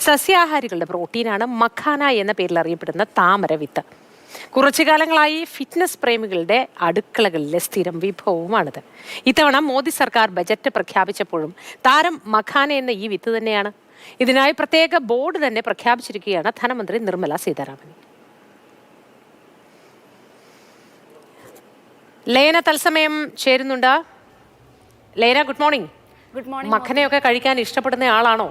സസ്യാഹാരികളുടെ പ്രോട്ടീനാണ് മഖാന എന്ന പേരിൽ അറിയപ്പെടുന്ന താമര വിത്ത്. കുറച്ചു കാലങ്ങളായി ഫിറ്റ്നസ് പ്രേമികളുടെ അടുക്കളകളിലെ സ്ഥിരം വിഭവവുമാണിത്. ഇത്തവണ മോദി സർക്കാർ ബജറ്റ് പ്രഖ്യാപിച്ചപ്പോഴും താരം മഖാന എന്ന ഈ വിത്ത് തന്നെയാണ്. ഇതിനായി പ്രത്യേക ബോർഡ് തന്നെ പ്രഖ്യാപിച്ചിരിക്കുകയാണ് ധനമന്ത്രി നിർമ്മല സീതാരാമൻ. ലേന തത്സമയം ചേരുന്നുണ്ട്. Lena, good morning. Good morning. മഖനയൊക്കെ കഴിക്കാൻ ഇഷ്ടപ്പെടുന്ന ആളാണോ?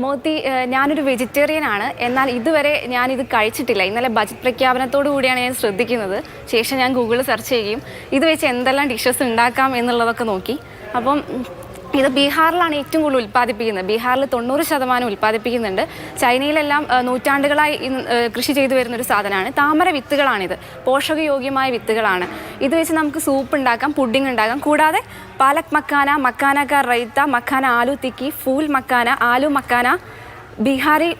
മോദി, ഞാനൊരു വെജിറ്റേറിയൻ ആണ്. എന്നാൽ ഇതുവരെ ഞാനിത് കഴിച്ചിട്ടില്ല. ഇന്നലെ ബജറ്റ് പ്രഖ്യാപനത്തോടു കൂടിയാണ് ഞാൻ ശ്രദ്ധിക്കുന്നത്. ശേഷം ഞാൻ ഗൂഗിളിൽ സെർച്ച് ചെയ്യുകയും ഇത് വെച്ച് എന്തെല്ലാം ഡിഷസ് ഉണ്ടാക്കാം എന്നുള്ളതൊക്കെ നോക്കി. അപ്പം ഇത് ബീഹാറിലാണ് ഏറ്റവും കൂടുതൽ ഉൽപ്പാദിപ്പിക്കുന്നത്. ബീഹാറിൽ 90% ഉൽപ്പാദിപ്പിക്കുന്നുണ്ട്. ചൈനയിലെല്ലാം നൂറ്റാണ്ടുകളായി കൃഷി ചെയ്തു വരുന്നൊരു സാധനമാണ്. താമര വിത്തുകളാണിത്. പോഷകയോഗ്യമായ വിത്തുകളാണ്. ഇത് വെച്ച് നമുക്ക് സൂപ്പ് ഉണ്ടാക്കാം, പുഡിംഗ് ഉണ്ടാക്കാം. കൂടാതെ പാലക് മക്കാന, മക്കാന കാ റൈത്ത, മക്കാന ആലു തിക്കി, ഫൂൽ മക്കാന, ആലു മക്കാന, ബീഹാറി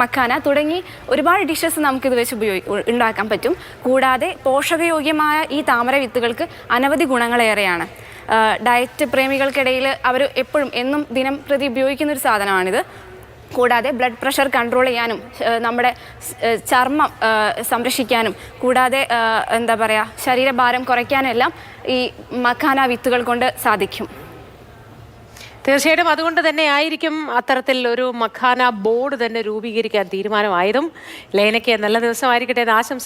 മക്കാന തുടങ്ങി ഒരുപാട് ഡിഷസ് നമുക്കിത് വെച്ച് ഉണ്ടാക്കാൻ പറ്റും. കൂടാതെ പോഷകയോഗ്യമായ ഈ താമര വിത്തുകൾക്ക് അനവധി ഗുണങ്ങളേറെയാണ്. ഡയറ്റ് പ്രേമികൾക്കിടയിൽ അവർ എപ്പോഴും എന്നും ദിനം പ്രതി ഉപയോഗിക്കുന്നൊരു സാധനമാണിത്. കൂടാതെ ബ്ലഡ് പ്രഷർ കൺട്രോൾ ചെയ്യാനും നമ്മുടെ ചർമ്മം സംരക്ഷിക്കാനും കൂടാതെ എന്താ പറയുക, ശരീരഭാരം കുറയ്ക്കാനും എല്ലാം ഈ മഖാന വിത്തുകൾ കൊണ്ട് സാധിക്കും. തീർച്ചയായിട്ടും അതുകൊണ്ട് തന്നെ ആയിരിക്കും അത്തരത്തിൽ ഒരു മഖാന ബോർഡ് തന്നെ രൂപീകരിക്കാൻ തീരുമാനമായതും. ലേനയ്ക്ക് നല്ല ദിവസമായിരിക്കട്ടെ എന്ന് ആശംസിക്കുന്നു.